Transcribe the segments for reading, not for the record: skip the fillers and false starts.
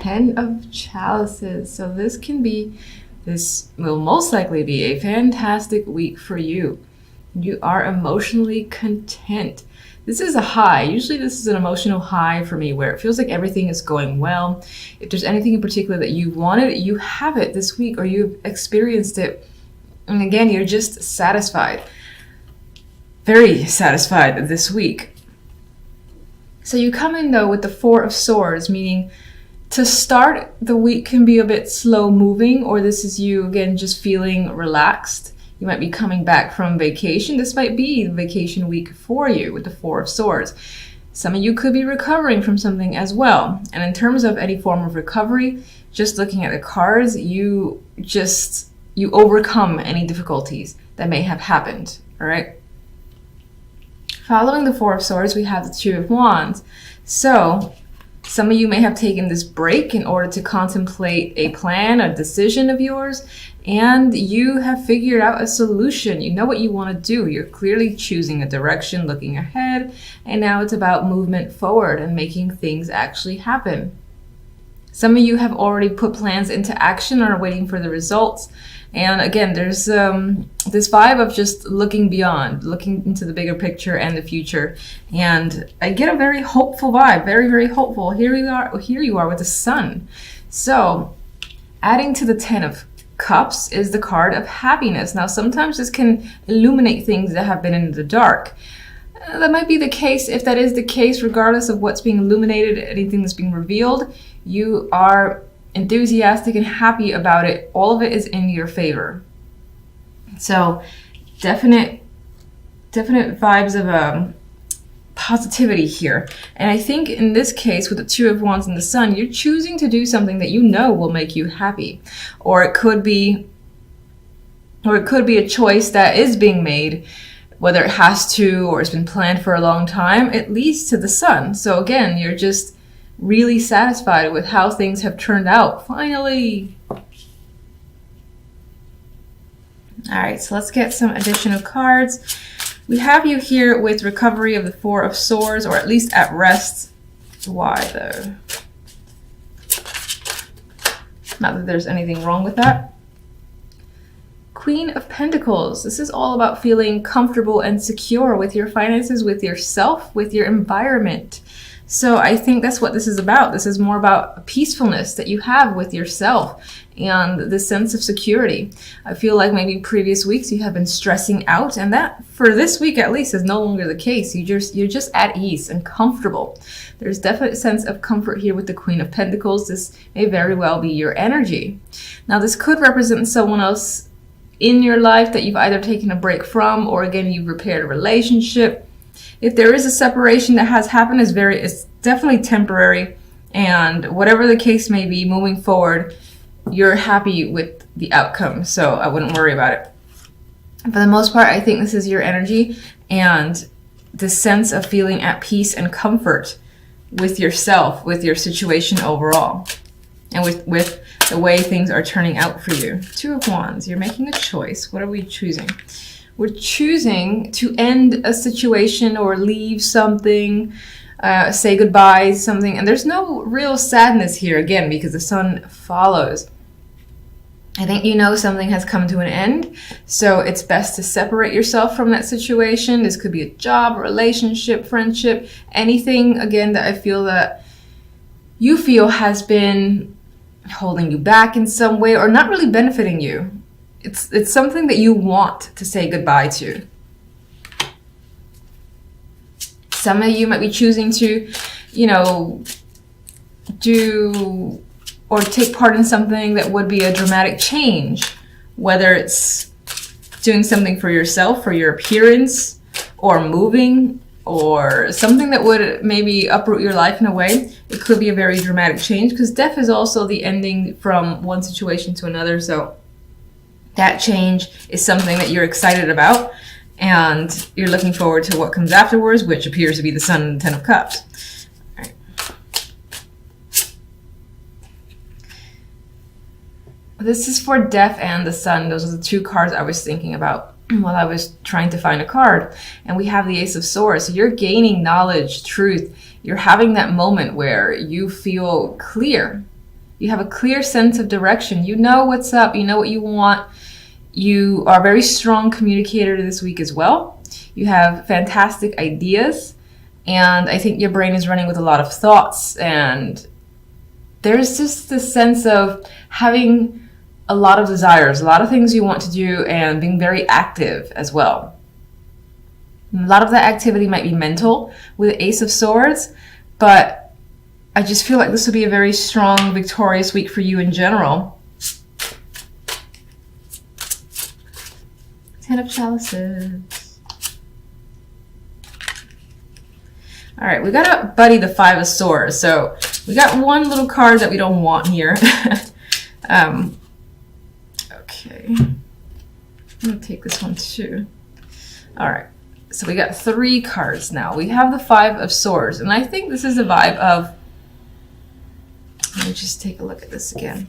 Ten of Chalices. So this will most likely be a fantastic week for you. You are emotionally content. This is a high. Usually this is an emotional high for me where it feels like everything is going well. If there's anything in particular that you wanted, you have it this week or you've experienced it. And again, you're just satisfied. Very satisfied this week. So you come in though with the Four of Swords, meaning to start the week can be a bit slow moving, or this is you again just feeling relaxed. You might be coming back from vacation. This might be the vacation week for you with the Four of Swords. Some of you could be recovering from something as well. And in terms of any form of recovery, just looking at the cards, you overcome any difficulties that may have happened, all right? Following the Four of Swords, we have the Two of Wands. So some of you may have taken this break in order to contemplate a plan, a decision of yours, and you have figured out a solution. You know what you want to do. You're clearly choosing a direction, looking ahead, and now it's about movement forward and making things actually happen. Some of you have already put plans into action or are waiting for the results. And again, there's this vibe of just looking beyond, looking into the bigger picture and the future. And I get a very hopeful vibe, very, very hopeful. Here you are with the Sun. So adding to the Ten of Cups is the card of happiness. Now, sometimes this can illuminate things that have been in the dark. That might be the case. If that is the case, regardless of what's being illuminated, anything that's being revealed, you are enthusiastic and happy about it. All of it is in your favor. So definite vibes of positivity here. And I think in this case with the Two of Wands and the Sun, you're choosing to do something that you know will make you happy. Or it could be a choice that is being made, whether it has to or it's been planned for a long time. It leads to the Sun. So again, you're just really satisfied with how things have turned out, finally. All right, so let's get some additional cards. We have you here with recovery of the Four of Swords, or at least at rest. Why though? Not that there's anything wrong with that. Queen of Pentacles. This is all about feeling comfortable and secure with your finances, with yourself, with your environment. So I think that's what this is about. This is more about peacefulness that you have with yourself and the sense of security. I feel like maybe previous weeks you have been stressing out, and that for this week at least is no longer the case. You're just at ease and comfortable. There's definite sense of comfort here with the Queen of Pentacles. This may very well be your energy. Now this could represent someone else in your life that you've either taken a break from, or again you've repaired a relationship. If there is a separation that has happened, it's definitely temporary, and whatever the case may be, moving forward, you're happy with the outcome, so I wouldn't worry about it. For the most part, I think this is your energy and the sense of feeling at peace and comfort with yourself, with your situation overall, and with the way things are turning out for you. Two of Wands, you're making a choice. What are we choosing? We're choosing to end a situation or leave something, say goodbye to something. And there's no real sadness here, again, because the Sun follows. I think you know something has come to an end, so it's best to separate yourself from that situation. This could be a job, relationship, friendship, anything, again, that I feel that you feel has been holding you back in some way or not really benefiting you. It's something that you want to say goodbye to. Some of you might be choosing to, do or take part in something that would be a dramatic change, whether it's doing something for yourself, for your appearance, or moving, or something that would maybe uproot your life in a way. It could be a very dramatic change, because death is also the ending from one situation to another. So that change is something that you're excited about, and you're looking forward to what comes afterwards, which appears to be the Sun and the Ten of Cups. All right. This is for Death and the Sun. Those are the two cards I was thinking about while I was trying to find a card. And we have the Ace of Swords. So you're gaining knowledge, truth. You're having that moment where you feel clear. You have a clear sense of direction. You know what's up. You know what you want. You are a very strong communicator this week as well. You have fantastic ideas. And I think your brain is running with a lot of thoughts. And there's just this sense of having a lot of desires, a lot of things you want to do, and being very active as well. And a lot of that activity might be mental with the Ace of Swords, but I just feel like this would be a very strong, victorious week for you in general. 10 of Chalices. All right, we gotta buddy the 5 of Swords. So we got one little card that we don't want here. Okay, I'm gonna take this one too. All right, so we got 3 cards now. We have the 5 of Swords, and I think this is the vibe of, let me just take a look at this again.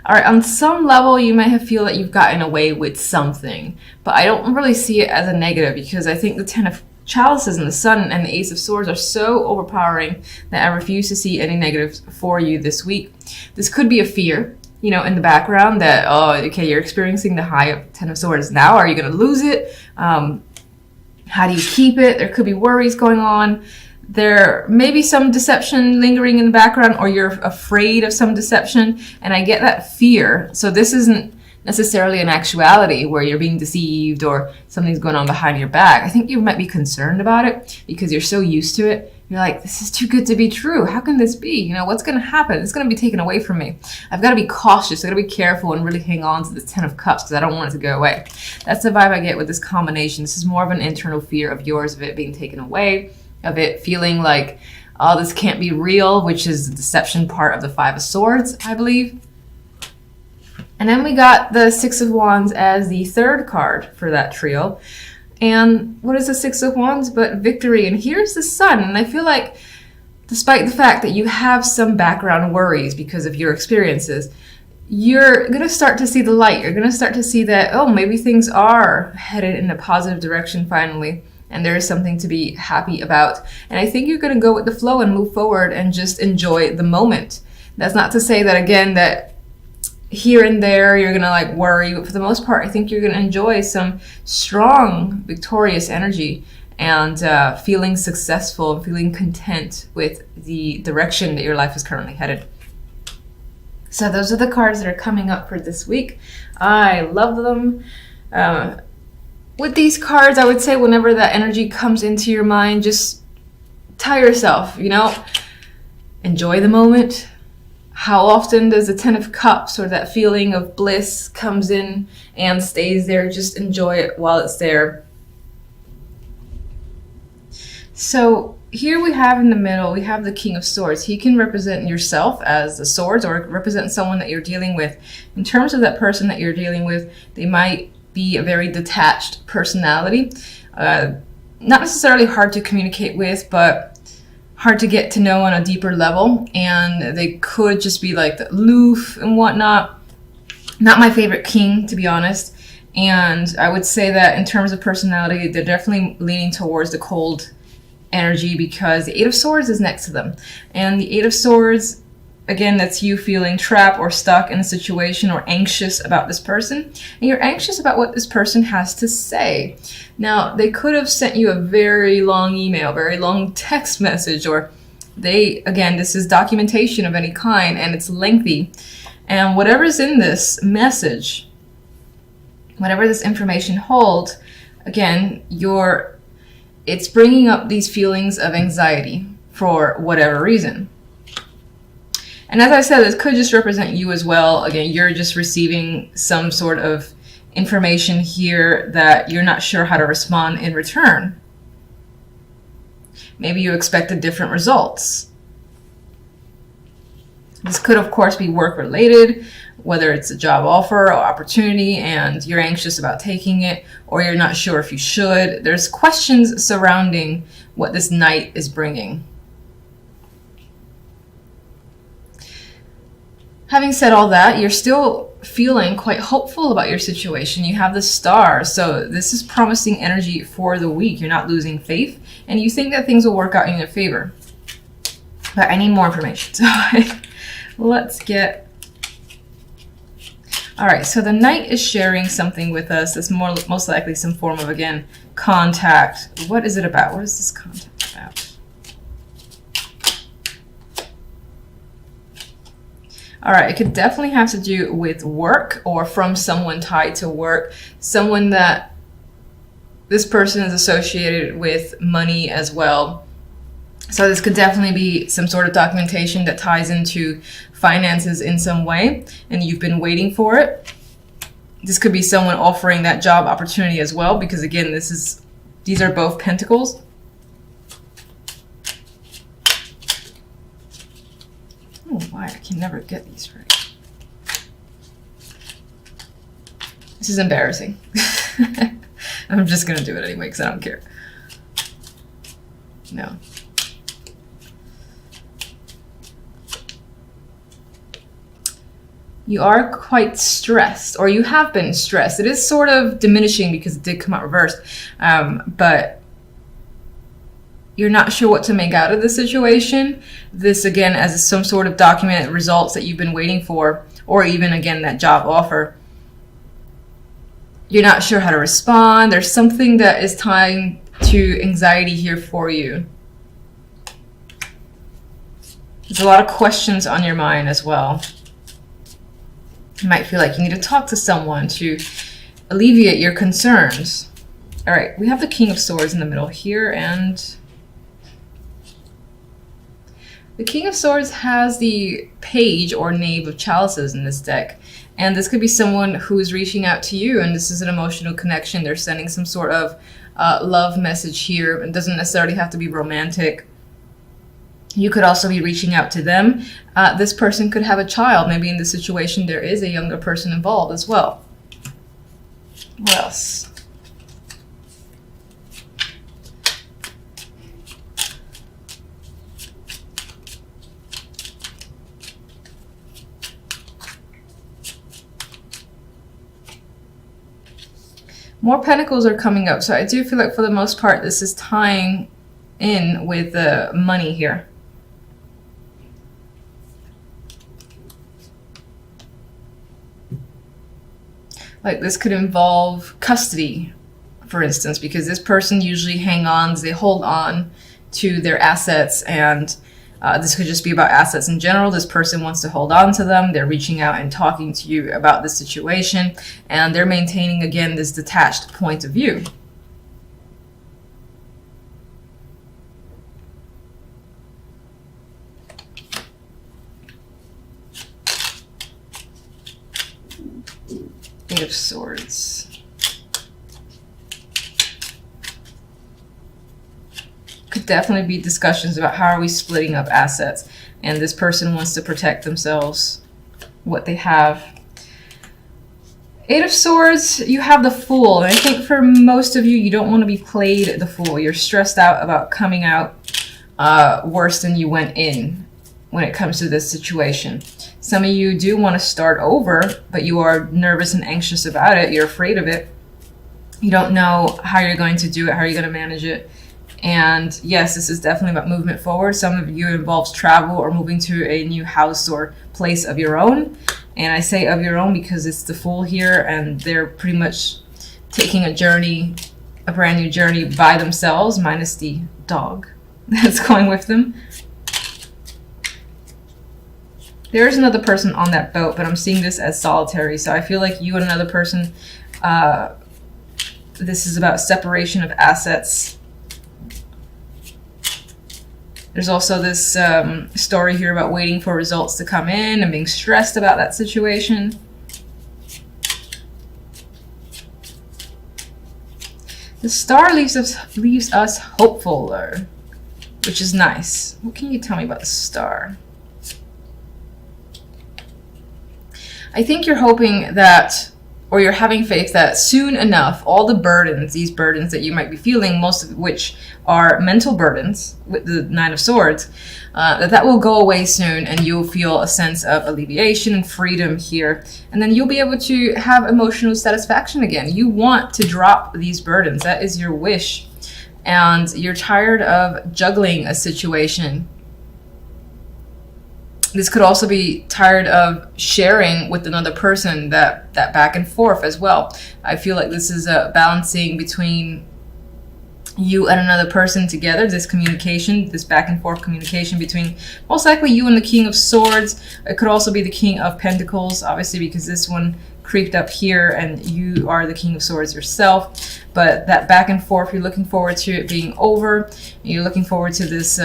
All right, on some level, you may have feel that you've gotten away with something, but I don't really see it as a negative, because I think the 10 of Chalices and the Sun and the Ace of Swords are so overpowering that I refuse to see any negatives for you this week. This could be a fear, you know, in the background that, oh, okay, you're experiencing the high of 10 of Swords now. Are you going to lose it? How do you keep it? There could be worries going on. There may be some deception lingering in the background, or you're afraid of some deception, and I get that fear. So this isn't necessarily an actuality where you're being deceived or something's going on behind your back. I think you might be concerned about it because you're so used to it. You're like, this is too good to be true. How can this be? You know, what's going to happen? It's going to be taken away from me. I've got to be cautious. I've got to be careful and really hang on to the 10 of Cups because I don't want it to go away. That's the vibe I get with this combination. This is more of an internal fear of yours, of it being taken away, of it feeling like, oh, this can't be real, which is the deception part of the 5 of Swords, I believe. And then we got the 6 of Wands as the 3rd card for that trio. And what is the 6 of Wands but victory? And here's the Sun. And I feel like, despite the fact that you have some background worries because of your experiences, you're going to start to see the light. You're going to start to see that, oh, maybe things are headed in a positive direction finally. And there is something to be happy about. And I think you're going to go with the flow and move forward and just enjoy the moment. That's not to say that, again, that here and there you're going to like worry. But for the most part, I think you're going to enjoy some strong, victorious energy and feeling successful, feeling content with the direction that your life is currently headed. So those are the cards that are coming up for this week. I love them. With these cards, I would say whenever that energy comes into your mind, just tell yourself, you know, enjoy the moment. How often does the 10 of Cups or that feeling of bliss comes in and stays there? Just enjoy it while it's there. So here we have in the middle, we have the King of Swords. He can represent yourself as the swords or represent someone that you're dealing with. In terms of that person that you're dealing with, they might be a very detached personality. Not necessarily hard to communicate with, but hard to get to know on a deeper level. And they could just be like aloof and whatnot. Not my favorite king, to be honest. And I would say that in terms of personality, they're definitely leaning towards the cold energy because the 8 of Swords is next to them. And the 8 of Swords, again, that's you feeling trapped or stuck in a situation or anxious about this person. And you're anxious about what this person has to say. Now, they could have sent you a very long email, very long text message, or again, this is documentation of any kind and it's lengthy. And whatever's in this message, whatever this information holds, again, it's bringing up these feelings of anxiety for whatever reason. And as I said, this could just represent you as well. Again, you're just receiving some sort of information here that you're not sure how to respond in return. Maybe you expected different results. This could, of course, be work-related, whether it's a job offer or opportunity and you're anxious about taking it, or you're not sure if you should. There's questions surrounding what this Knight is bringing. Having said all that, you're still feeling quite hopeful about your situation. You have the Star, so this is promising energy for the week. You're not losing faith, and you think that things will work out in your favor. But I need more information. So let's get... All right, so the Knight is sharing something with us. That's most likely some form of, again, contact. What is it about? What is this contact about? All right, it could definitely have to do with work or from someone tied to work, someone that this person is associated with money as well. So this could definitely be some sort of documentation that ties into finances in some way, and you've been waiting for it. This could be someone offering that job opportunity as well, because again, these are both pentacles. Oh, why? I can never get these right. This is embarrassing. I'm just going to do it anyway because I don't care. No. You are quite stressed, or you have been stressed. It is sort of diminishing because it did come out reversed, but you're not sure what to make out of the situation. This, again, as some sort of documented results that you've been waiting for, or even, again, that job offer. You're not sure how to respond. There's something that is tying to anxiety here for you. There's a lot of questions on your mind as well. You might feel like you need to talk to someone to alleviate your concerns. All right, we have the King of Swords in the middle here, and the King of Swords has the Page or Knave of Chalices in this deck. And this could be someone who's reaching out to you, and this is an emotional connection. They're sending some sort of love message here. It doesn't necessarily have to be romantic. You could also be reaching out to them. This person could have a child. Maybe in this situation there is a younger person involved as well. What else? More pentacles are coming up, so I do feel like for the most part this is tying in with the money here. Like this could involve custody, for instance, because this person usually they hold on to their assets, and this could just be about assets in general. This person wants to hold on to them. They're reaching out and talking to you about the situation, and they're maintaining, again, this detached point of view. Eight of Swords. Could definitely be discussions about how are we splitting up assets, and this person wants to protect themselves, what they have. Eight of Swords, you have the Fool, and I think for most of you, you don't want to be played the fool. You're stressed out about coming out worse than you went in when it comes to this situation. Some of you do want to start over, but you are nervous and anxious about it. You're afraid of it. You don't know how you're going to do it, how you're going to manage it. And yes, this is definitely about movement forward. Some of you involves travel or moving to a new house or place of your own. And I say of your own because it's the Fool here, and they're pretty much taking a journey, a brand new journey by themselves, minus the dog that's going with them. There is another person on that boat, but I'm seeing this as solitary. So I feel like you and another person, this is about separation of assets. There's also this story here about waiting for results to come in and being stressed about that situation. The Star leaves us hopeful, though, which is nice. What can you tell me about the Star? I think you're hoping that, or you're having faith that soon enough, all the burdens, these burdens that you might be feeling, most of which are mental burdens with the Nine of Swords, that will go away soon, and you'll feel a sense of alleviation and freedom here. And then you'll be able to have emotional satisfaction again. You want to drop these burdens. That is your wish. And you're tired of juggling a situation. This could also be tired of sharing with another person, that back and forth as well. I feel like this is a balancing between you and another person together, this communication, this back and forth communication between most likely you and the King of Swords. It could also be the King of Pentacles, obviously, because this one creeped up here and you are the King of Swords yourself. But that back and forth, you're looking forward to it being over. You're looking forward to this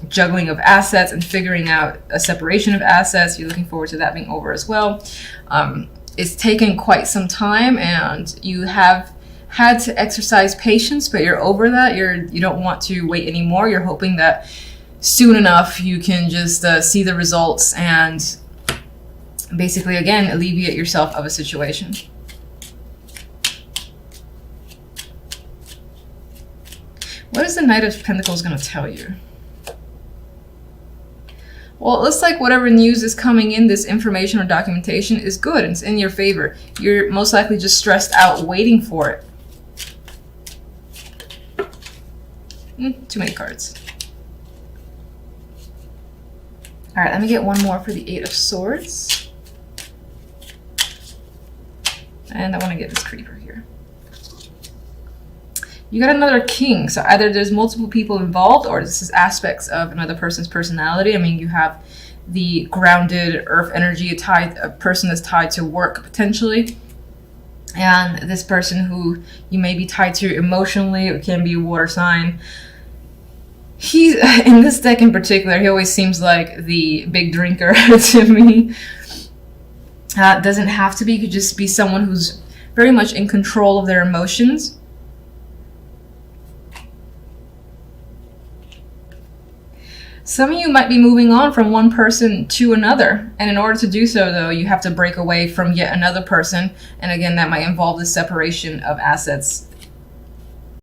juggling of assets and figuring out a separation of assets. You're looking forward to that being over as well. It's taken quite some time, and you have had to exercise patience, but you're over that. You don't want to wait anymore. You're hoping that soon enough you can just see the results and basically, again, alleviate yourself of a situation. What is the Knight of Pentacles going to tell you? Well, it looks like whatever news is coming in, this information or documentation, is good. It's in your favor. You're most likely just stressed out waiting for it. Too many cards. All right, let me get one more for the Eight of Swords. And I want to get this creeper here. You got another king. So either there's multiple people involved, or this is aspects of another person's personality. I mean, you have the grounded earth energy, a person that's tied to work potentially. And this person who you may be tied to emotionally, it can be a water sign. He's, in this deck in particular, he always seems like the big drinker to me. Doesn't have to be, could just be someone who's very much in control of their emotions. Some of you might be moving on from one person to another, and in order to do so, though, you have to break away from yet another person, and again, that might involve the separation of assets